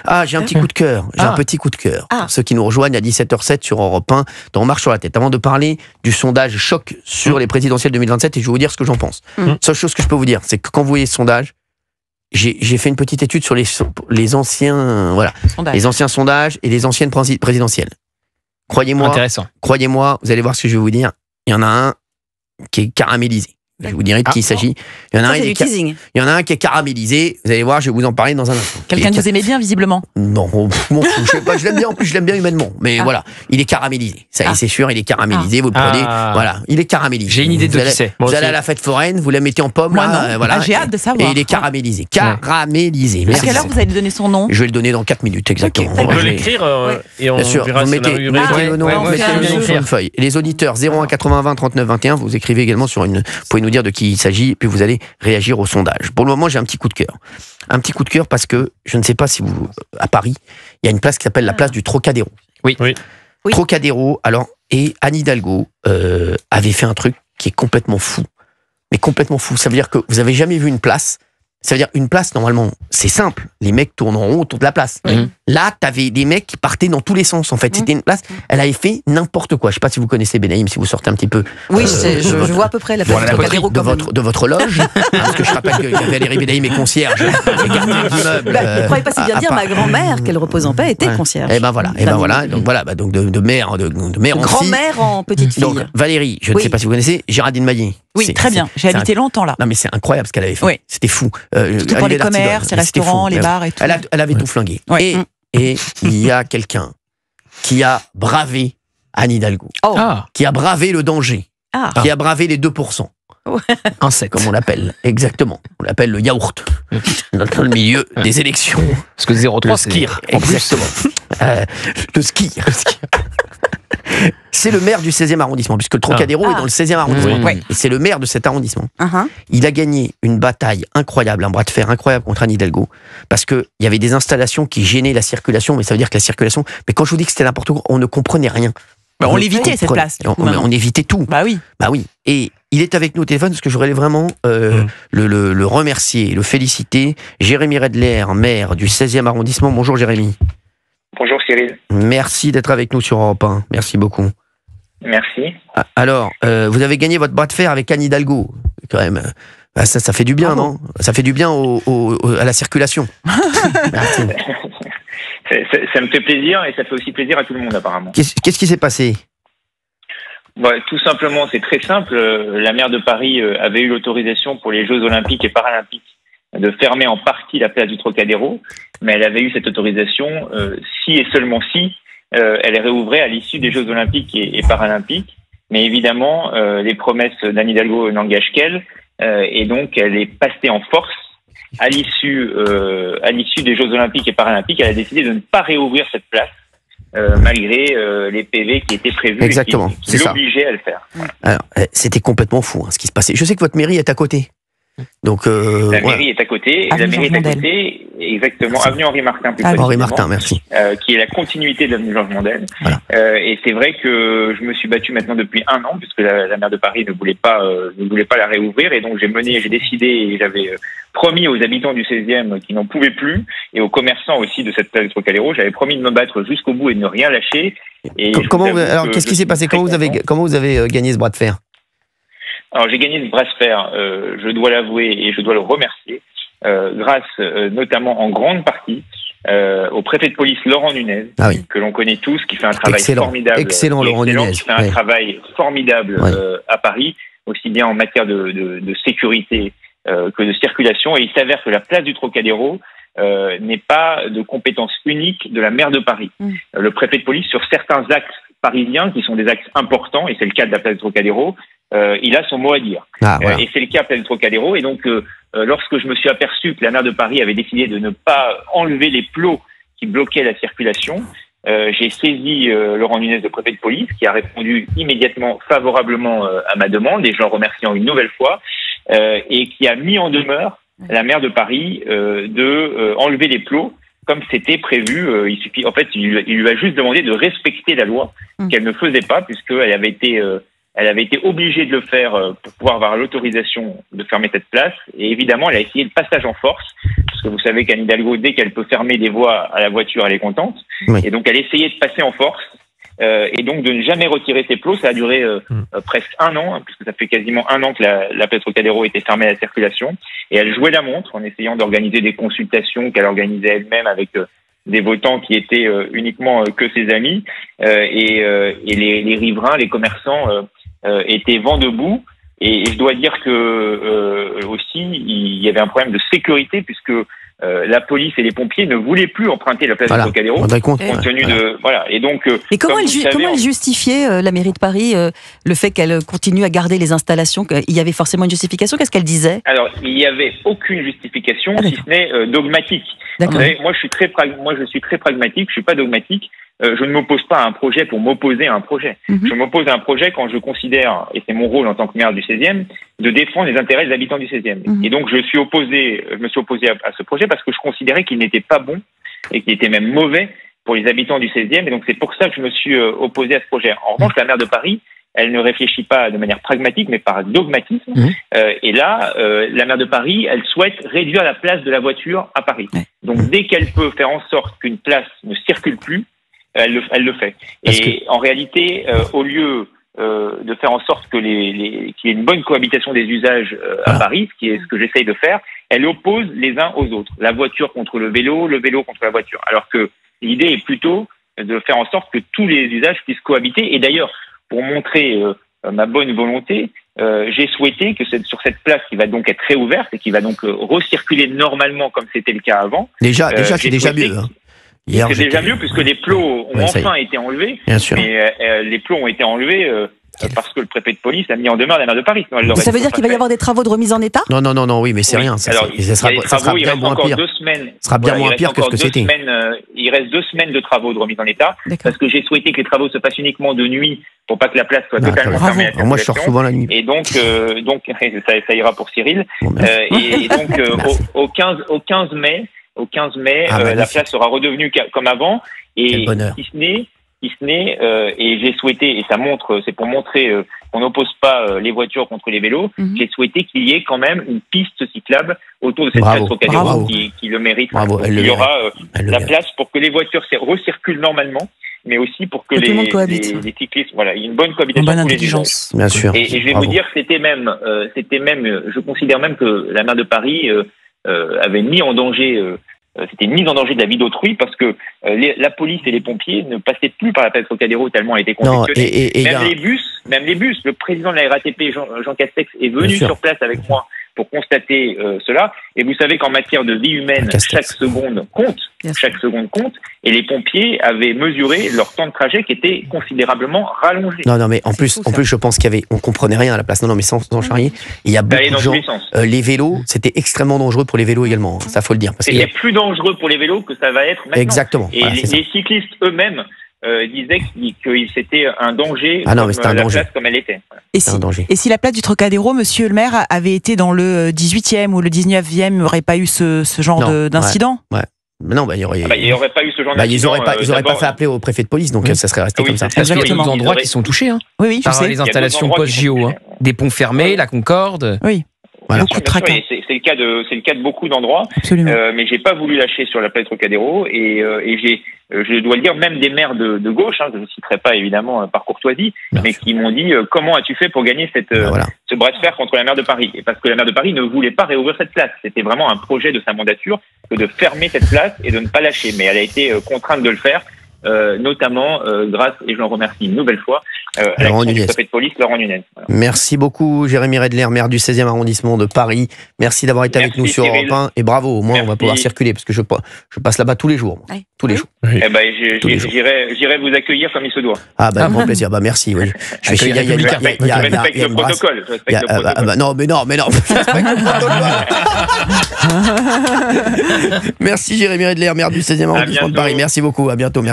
Ah, j'ai un petit coup de cœur. J'ai un petit coup de cœur. Pour ceux qui nous rejoignent à 17h07 sur Europe 1, dans On marche sur la tête. Avant de parler du sondage choc sur les présidentielles 2027, et je vais vous dire ce que j'en pense. Seule chose que je peux vous dire, c'est que quand vous voyez ce sondage, j'ai fait une petite étude sur les anciens, les anciens sondages et les anciennes présidentielles. Croyez-moi, vous allez voir ce que je vais vous dire. Il y en a un qui est caramélisé. Je vous dirai de qui il s'agit. Il y en a un qui est caramélisé. Vous allez voir, je vais vous en parler dans un instant. Quelqu'un que vous aimez bien, visiblement. Non, je sais pas, je l'aime bien. En plus, je l'aime bien humainement. Mais voilà, il est caramélisé. Ça y est, c'est sûr, il est caramélisé. Vous le prenez. Voilà, il est caramélisé. J'ai une idée de qui c'est. Vous allez à la fête foraine, vous la mettez en pomme. Moi, là, non. voilà. J'ai hâte de savoir. Et il est caramélisé. Caramélisé. À quelle heure vous allez donner son nom? Je vais le donner dans 4 minutes, exactement. On peut l'écrire et on verra vous si on a mettez le nom, vous mettez le nom sur une feuille. Les auditeurs 01 80 20 39 21, vous écrivez également sur une. Vous pouvez nous dire de qui il s'agit, puis vous allez réagir au sondage. Pour le moment, j'ai un petit coup de cœur. Un petit coup de cœur parce que je ne sais pas si vous, à Paris, il y a une place qui s'appelle la place du Trocadéro. Oui. Trocadéro. Alors, et Anne Hidalgo avait fait un truc qui est complètement fou. Mais complètement fou. Ça veut dire que vous avez jamais vu une place. Ça veut dire une place, normalement, c'est simple. Les mecs tournent en rond autour de la place. Là, t'avais des mecs qui partaient dans tous les sens, en fait. C'était une place, elle avait fait n'importe quoi. Je sais pas si vous connaissez Benaïm, si vous sortez un petit peu. Oui, je vois à peu près la place de votre loge. Parce que je rappelle que Valérie Benaïm est concierge. Gardienne d'immeuble. Ne croyez pas si bien dire, ma grand-mère, qu'elle repose en paix, était concierge. Et ben voilà. Donc de mère en fille. Grand-mère en petite fille. Donc Valérie, je ne sais pas si vous connaissez, Géraldine Maillet. Oui, très bien. J'ai habité longtemps là. Non, mais c'est incroyable ce qu'elle avait fait. Oui. C'était fou. Tout pour les commerces, les restaurants, les bars et tout. Elle avait tout flingué. Ouais. Et il y a quelqu'un qui a bravé Anne Hidalgo. Qui a bravé le danger. Qui a bravé les 2%. Comme on l'appelle, exactement. On l'appelle le yaourt. Dans le milieu des élections. Parce que 0,3 c'est skir. Exactement. Le ski. C'est le maire du 16e arrondissement, puisque le Trocadéro est dans le 16e arrondissement. Et c'est le maire de cet arrondissement. Il a gagné une bataille incroyable, un bras de fer incroyable contre Anne Hidalgo, parce qu'il y avait des installations qui gênaient la circulation, mais ça veut dire que la circulation... Mais quand je vous dis que c'était n'importe quoi, on ne comprenait rien. On l'évitait, cette place. On évitait tout. Bah oui. Et il est avec nous au téléphone, parce que je voudrais vraiment le remercier, le féliciter. Jérémy Redler, maire du 16e arrondissement. Bonjour Jérémy. Bonjour Cyril. Merci d'être avec nous sur Europe 1. Merci beaucoup. Merci. Alors, vous avez gagné votre bras de fer avec Anne Hidalgo. Quand même, ça fait du bien, non? Ça fait du bien à la circulation. Merci. Ça me fait plaisir et ça fait aussi plaisir à tout le monde apparemment. Qu'est-ce qui s'est passé? Tout simplement, c'est très simple. La maire de Paris avait eu l'autorisation pour les Jeux Olympiques et Paralympiques de fermer en partie la place du Trocadéro, mais elle avait eu cette autorisation si et seulement si elle réouvrait à l'issue des Jeux Olympiques et Paralympiques. Mais évidemment, les promesses d'Anne Hidalgo n'engagent qu'elle, et donc elle est passée en force à l'issue des Jeux Olympiques et Paralympiques. Elle a décidé de ne pas réouvrir cette place, malgré les PV qui étaient prévus. Exactement, et qui l'obligeaient à le faire. Alors, c'était complètement fou ce qui se passait. Je sais que votre mairie est à côté. Donc, la mairie est à côté, exactement, avenue Henri Martin, plus précisément. Henri Martin, merci. Qui est la continuité de l'avenue Georges Mondel. Voilà. Et c'est vrai que je me suis battu maintenant depuis 1 an, puisque la maire de Paris ne voulait pas la réouvrir, et donc j'ai décidé, et j'avais promis aux habitants du 16e qui n'en pouvaient plus, et aux commerçants aussi de cette place du Trocadéro, j'avais promis de me battre jusqu'au bout et de ne rien lâcher. Et alors, qu'est-ce qui s'est passé? Comment vous avez gagné ce bras de fer? Alors j'ai gagné ce bras de fer, je dois l'avouer et je dois le remercier, grâce notamment en grande partie au préfet de police Laurent Nunez, que l'on connaît tous, qui fait un travail formidable. Excellent Laurent Nunez. Qui fait un travail formidable à Paris, aussi bien en matière de sécurité que de circulation. Et il s'avère que la place du Trocadéro n'est pas de compétence unique de la maire de Paris. Le préfet de police, sur certains axes parisiens, qui sont des axes importants, et c'est le cas de la place du Trocadéro, il a son mot à dire. Et c'est le cas à du Trocadéro. Et donc, lorsque je me suis aperçu que la maire de Paris avait décidé de ne pas enlever les plots qui bloquaient la circulation, j'ai saisi Laurent Nunez, le préfet de police, qui a répondu immédiatement favorablement à ma demande, et je l'en remercie une nouvelle fois, et qui a mis en demeure la maire de Paris de enlever les plots comme c'était prévu. Il lui a juste demandé de respecter la loi, qu'elle ne faisait pas, puisqu'elle avait été Elle avait été obligée de le faire pour pouvoir avoir l'autorisation de fermer cette place. Et évidemment, elle a essayé le passage en force. Parce que vous savez qu'Anne Hidalgo, dès qu'elle peut fermer des voies à la voiture, elle est contente. Oui. Et donc, elle essayait de passer en force. Et donc, de ne jamais retirer ses plots. Ça a duré presque 1 an, puisque ça fait quasiment 1 an que la place Trocadéro était fermée à la circulation. Et elle jouait la montre en essayant d'organiser des consultations qu'elle organisait elle-même avec des votants qui étaient uniquement que ses amis. Et les riverains, les commerçants étaient vent debout. Et je dois dire que aussi il y avait un problème de sécurité puisque la police et les pompiers ne voulaient plus emprunter la place du Trocadéro compte tenu de Et donc. Et comment elle justifiait la mairie de Paris le fait qu'elle continue à garder les installations? Il y avait forcément une justification. Qu'est-ce qu'elle disait? Alors il n'y avait aucune justification si ce n'est dogmatique. Vous savez, moi je suis très pragmatique. Je suis pas dogmatique. Je ne m'oppose pas à un projet pour m'opposer à un projet. Je m'oppose à un projet quand je considère, et c'est mon rôle en tant que maire du 16e, de défendre les intérêts des habitants du 16e. Et donc je me suis opposé à ce projet parce que je considérais qu'il n'était pas bon et qu'il était même mauvais pour les habitants du 16e. Et donc c'est pour ça que je me suis opposé à ce projet. En revanche, la maire de Paris, elle ne réfléchit pas de manière pragmatique, mais par dogmatisme. Et là, la maire de Paris, elle souhaite réduire la place de la voiture à Paris. Donc dès qu'elle peut faire en sorte qu'une place ne circule plus, elle le fait. En réalité, au lieu de faire en sorte qu'il y ait une bonne cohabitation des usages à Paris, ce qui est ce que j'essaye de faire, elle oppose les uns aux autres. La voiture contre le vélo contre la voiture. Alors que l'idée est plutôt de faire en sorte que tous les usages puissent cohabiter. Et d'ailleurs, pour montrer ma bonne volonté, j'ai souhaité que sur cette place qui va donc être réouverte et qui va donc recirculer normalement comme c'était le cas avant. Déjà c'est déjà mieux. C'est déjà mieux puisque les plots ont enfin été enlevés. Bien sûr. Mais les plots ont été enlevés parce que le préfet de police a mis en demeure la maire de Paris. Ça veut dire qu'il va y avoir des travaux de remise en état? Non, oui, mais c'est rien. Ça sera bien moins pire. Ça sera bien moins pire que ce que c'était. Il reste 2 semaines de travaux de remise en état parce que j'ai souhaité que les travaux se fassent uniquement de nuit pour pas que la place soit totalement fermée. Moi, je sors souvent la nuit. Et donc ça ira pour Cyril. Et donc au 15 mai, la place sera redevenue comme avant. Et si ce n'est, et j'ai souhaité, et c'est pour montrer qu'on n'oppose pas les voitures contre les vélos, j'ai souhaité qu'il y ait quand même une piste cyclable autour de cette place Trocadéro qui le mérite. Il y aura la place pour que les voitures recirculent normalement, mais aussi pour que les cyclistes, il y ait une bonne cohabitation. Une bonne intelligence. Bien sûr. Et je vais vous dire, c'était même, je considère même que la maire de Paris avait mis en danger. C'était une mise en danger de la vie d'autrui parce que la police et les pompiers ne passaient plus par la place Trocadéro tellement elle était congestionnée. Même les bus, le président de la RATP, Jean Castex, est venu sur place avec moi pour constater cela. Et vous savez qu'en matière de vie humaine, chaque seconde compte. Et les pompiers avaient mesuré leur temps de trajet qui était considérablement rallongé. Non, mais en plus, je pense on comprenait rien à la place. Non, mais sans charrier. Il y a beaucoup de gens. Les vélos, c'était extrêmement dangereux pour les vélos également. Ça, faut le dire. C'était plus dangereux pour les vélos que ça va être maintenant. Exactement. Et les cyclistes eux-mêmes disait que c'était un danger place comme elle était. Et si la place du Trocadéro, monsieur le maire, avait été dans le 18e ou le 19e, il n'y aurait pas eu ce genre d'incident? Non, il y aurait pas eu ce genre d'incident. Ils n'auraient pas fait appeler au préfet de police, donc ça serait resté comme ça. Parce qu'il y a d'autres endroits qui sont touchés. Oui, je sais. Les installations post-JO. Des ponts fermés, la Concorde. Oui. Beaucoup de tracas. C'est le cas de beaucoup d'endroits. Mais j'ai pas voulu lâcher sur la place Trocadéro et je dois le dire, même des maires de gauche, je ne citerai pas évidemment par courtoisie, mais qui m'ont dit comment as-tu fait pour gagner ce bras de fer contre la maire de Paris? Et parce que la maire de Paris ne voulait pas réouvrir cette place. C'était vraiment un projet de sa mandature que de fermer cette place et de ne pas lâcher. Mais elle a été contrainte de le faire. Notamment grâce, et je l'en remercie une nouvelle fois, à l'action du préfet de police, Laurent Nunez. Voilà. Merci beaucoup, Jérémy Redler, maire du 16e arrondissement de Paris. Merci d'avoir été avec nous sur Europe 1. Et bravo, au moins on va pouvoir circuler, parce que je passe là-bas tous les jours. Tous les jours. Eh ben, j'irai vous accueillir comme il se doit. Ah ben, grand plaisir. Bah merci. Oui. Je respecte le protocole. Non, mais non. Merci Jérémy Redler, maire du 16e arrondissement de Paris. Merci beaucoup. À bientôt. Merci.